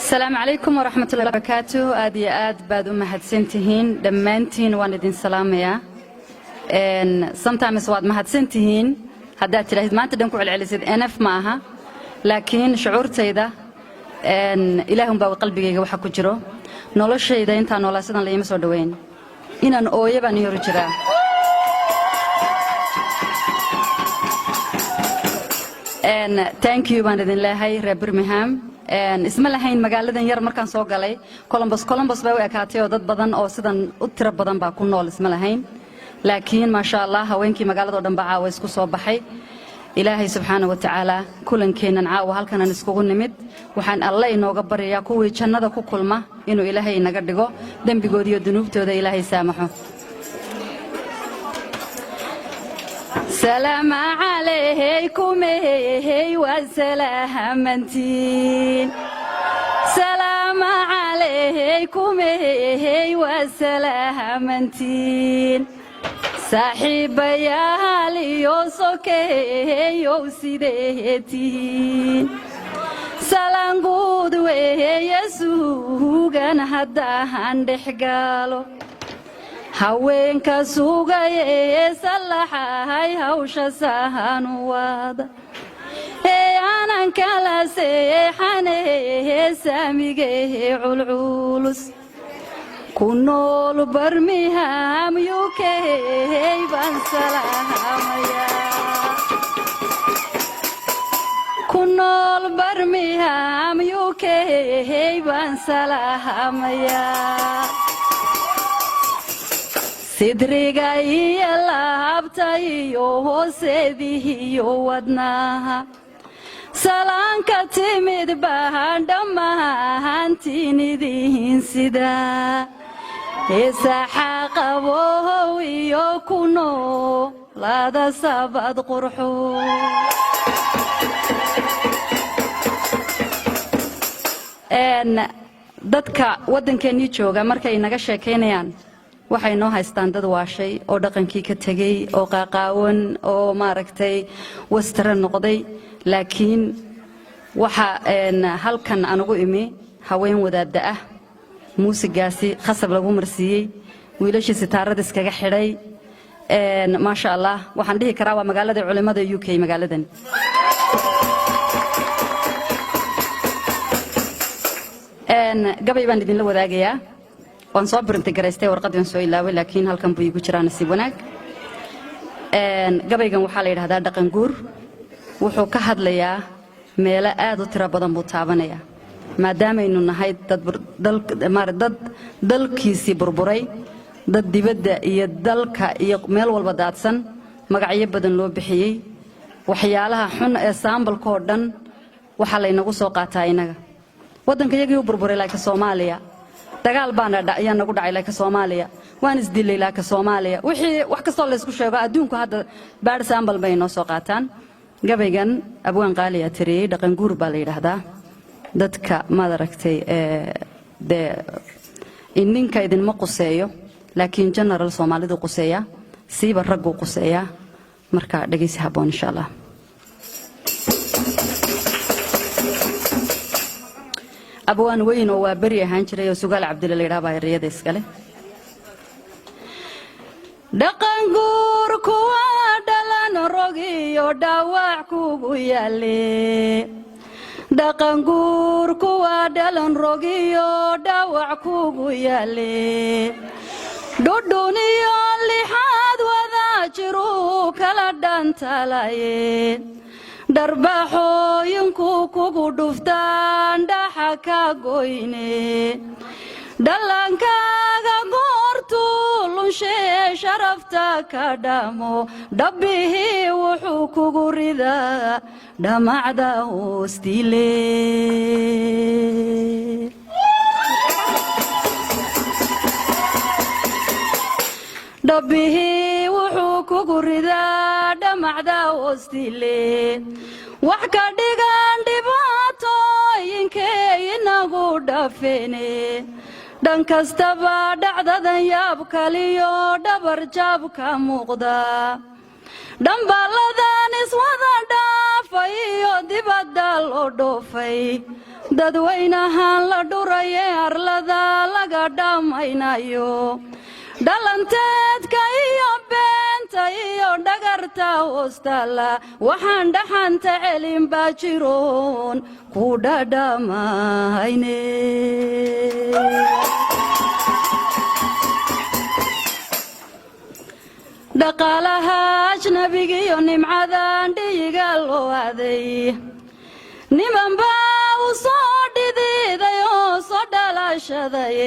السلام عليكم ورحمة الله وبركاته. آدي آد بعد مهدسنتهين دمانتين واندين سلامية. إن sometimes واد مهدسنتهين هدات له ما تدنكوا على العلزيد أنف معها لكن شعور تيدا إن إلههم باو قلبي وحكوا جرو نولش إذا أنت نولا سيدنا لي مسود وين إن أن أويب أن يرجع إن thank you واندين الله هاي ربرمهم اسم الله هين مقالة ير مركان سوق عليه كولومبوس بقى وكاتي ودد بدن أو سدن أترب بدن بكون نول اسم الله هين لكن ما شاء الله هوينكي مقالة ودن بعاوز كسب بحي إلهي سبحانه وتعالى كلن كنا نعاو هل كنا نسكون نمد وحن الله إنه جبر ياكوي جنة ذا كل ما إنه إلهي نقدره دم بجودي الذنوب تود إلهي سامحه سلام عليكم وسلامتين سلام عليكم وسلامتين صاحب يا ليوسك يوسيدتين سلام قود ويسوع هذا عند حجاله هوين كسوغا يسلحاي هوشا سهانواد أنا كلا سيحني سامي علعولس كنول برميهام يوكي بان سلام يا كنول برميهام يوكي بان سلام يا صدريغا يلابتاي وسيدي ودناها سلام كتمد بهندمهانتيني دين سدا إسحاق أبوه يكونو لا دا سبد قرحو إن dadka wadankeeni jooga markay naga sheekeynayaan waxay noo haystaan dad waashay oo dhaqankii ka tagay oo qaaqaawan oo maaragtay wastara noqday laakiin waxa halkan aan ugu imi haween wadaada ah muusigaasi khasab lagu marsiiyay wiilashii sitaarada iskaga xidhay ma sha Allah waxaan dhihi karaa waa magaalada culimada UK magaaladan gabay baan idin la wadaagayaa waan soo birintay garaystay warqadii aan soo ilaaway laakiin halkan buu igu jiraa nasiib wanaag gabaygan waxaa la yiraahdaa dhaqan guur wuxuu ka hadlayaa meelo aad u tiro badan buu taabanaya maadaama aynu nahay dad dalkiisii burburay dad dibadda iyo dalka iyo meel walba daadsan magacyo badan loo bixiyay waxyaalaha xun ee saambalka oo dhan waxa la inagu soo qaataa inaga wadanka iyagii u burburay laakiin Soomaaliya dagaal baan ayaa nagu dhacay laakiin Soomaaliya waan isdilay laakiin Soomaaliya wixii wax kasta la isku sheego adduunku hadda baar saambal bay noo soo qaataan gabaygan abwaan qaaliya tiriyay dhaqan guur baa la yiraahdaa dadka ma aragtay ninka idin ma quseeyo laakiin general Soomaalidu quseeya siiba raggu quseeya marka dhageysi haboon insha Allah abwaan weyn oo waa bari ahaan jiray oo sugaal cabdilla leeyahay baa riyada iskale dhaqan guur kuwa dhalan rogiyo dhaawac kugu yaale dhaqan guur kuwa dhalan rogiyo dhaawac kugu yaale duduniyo lixaad wada jiru kala dhantalaye darbaxooyinku kugu dhuftaan dhaxa ka goyne dhallankaaga goortuu lunshee sharafta ka dhamo dhabbihii wuxuu kugu ridaa dhamacda hoostiile dhabbihii wuxuu kugu ridaa dhamacda hoostiile wax ka dhigan dhibaatooyinkee inagu dhafeene dhan kastaba dhacdadan yaab kaliyo dhabar jaab ka muuqda dhambaaladan iswada dhaafay iyo dibadda loo dhoofay dadweynahan la dhuraye arlada laga dhamaynayo dhalanteedka iyo beenta iyo dhagarta hoostala waxaan dhaxanta celin baa jiroon ku dhadhamayne dhaqaalaha ajnabiga iyo nimcadan dhiiga loo aaday niman baa u soo dhidiiday oo soo dhalashaday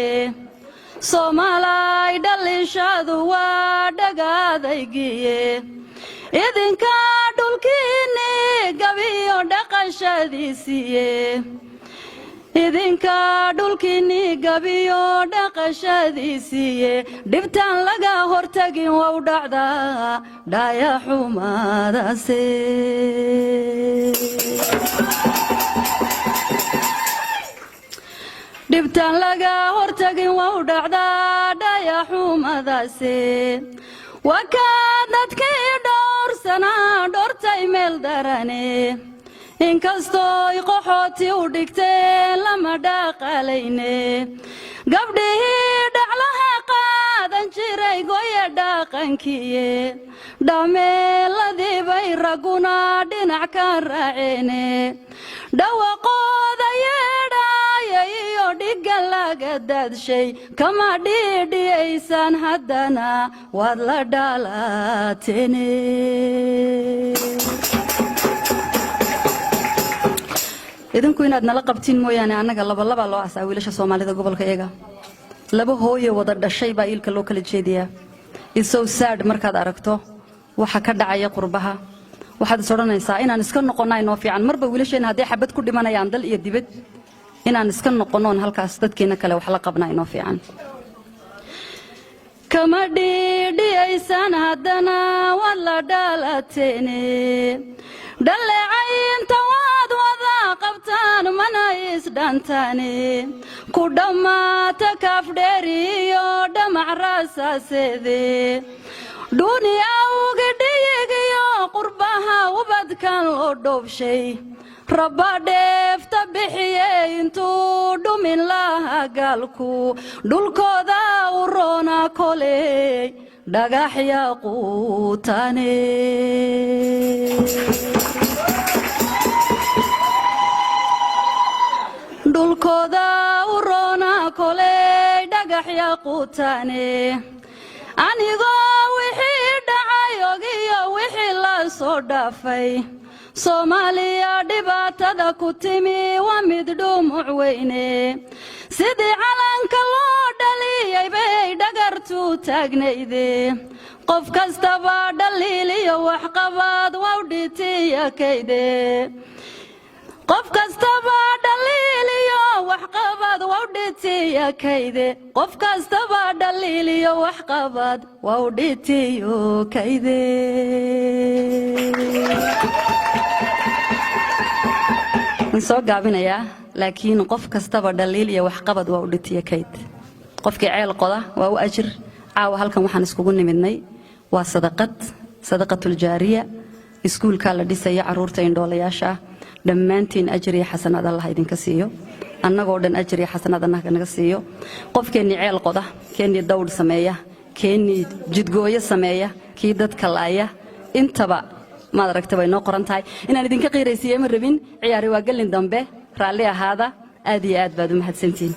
Somalay dhalishadu waa dhagaadaygiye idinka dhulkiinni gabiyo dhaqashadiisiye idinka dhulkiinni gabiyo dhaqashadiisiye dhibtaan laga hortagin waa u dhacdaa dhaya xumaadaase dhibtaan laga hortagin waa u dhacdaa dhaya xumadaase waa kaa dadkii dhowrsanaa dhortay meel darane inkastoo qoxooti u dhigteen lama dhaqalayne gabdhihii dhaclaha qaadan jiray goya dhaqankiye dhameeladii bay ragguna dhinac ka raaceene dhawaqooda yeedhaya iyo dhigga laga daadshay kama dhiidhiyaysan haddana waad la dhalaatene idinku inaad nala qabtiin mooyaane annaga laba loo asaa wiilasha Soomaalida gobolka iyaga laba hooyo wada dhashay baa ilka loo kala jeediyaa isoo sad markaad aragto waxa ka dhacaya qurbaha waxaad soranaysaa inaan iska noqonay noo fiican marba wiilasheen haday xabad ku dhimanayaan dal iyo dibad inaan iska noqonoon halkaas dadkeena kale wax la qabnaa inoo fiican kama dhiidhiyaysan haddana wala dhalateene dhaleecaynta waad wada qabtaan mana isdhantaane ku dhammaata kaafdheeriyo dhamac raasaaseede duuniya uga dhiyigiyo qurbaha ubadkan loo dhoobshay rabba dheefta bixiye intuu dhumin laha gaalku dhulkooda u roona koley dhagaxya quutane dhulkooda u roona koley dhagaxya quutane anigoo wixii dhacay ogiyo wixii la soo dhaafay Soomaaliya dhibaatada ku timi waa mid dhumuc weyne sidii calanka loo dhaliyay bay dhagartu taagnayde qof kastaba dhaliiliyo wax qabad waa u dhitiya kayde qof kastaba dhaliiliyo wax qabad waa u dhitiya kayde qof kastaba dhaliiliyo wax qabad waa u dhitiyo kayde soo gaabinaya laakiin qof kastaba dhaliil iyo wax qabad waa u dhitiya kayd qofkii ceel qoda waa u ajir caawa halkan waxaan iskugu nimidnay waa sadaqatul jaariya iskuulka la dhisay caruurta indhoolayaasha dhammaantiin ajir iyo xasanaad Allah idinka siiyo annagoo dhan ajir iyo xasanaad naga siiyo qofkeenni ceel qoda keenni dawr sameeya keenni jidgooyo sameeya kii dadka laaya intaba ما دركت بينو قرنتاي إن أنا دينك قيري سيام الربين عياري واقلين دمبه رالي هذا آدي آد بعد محد سنتين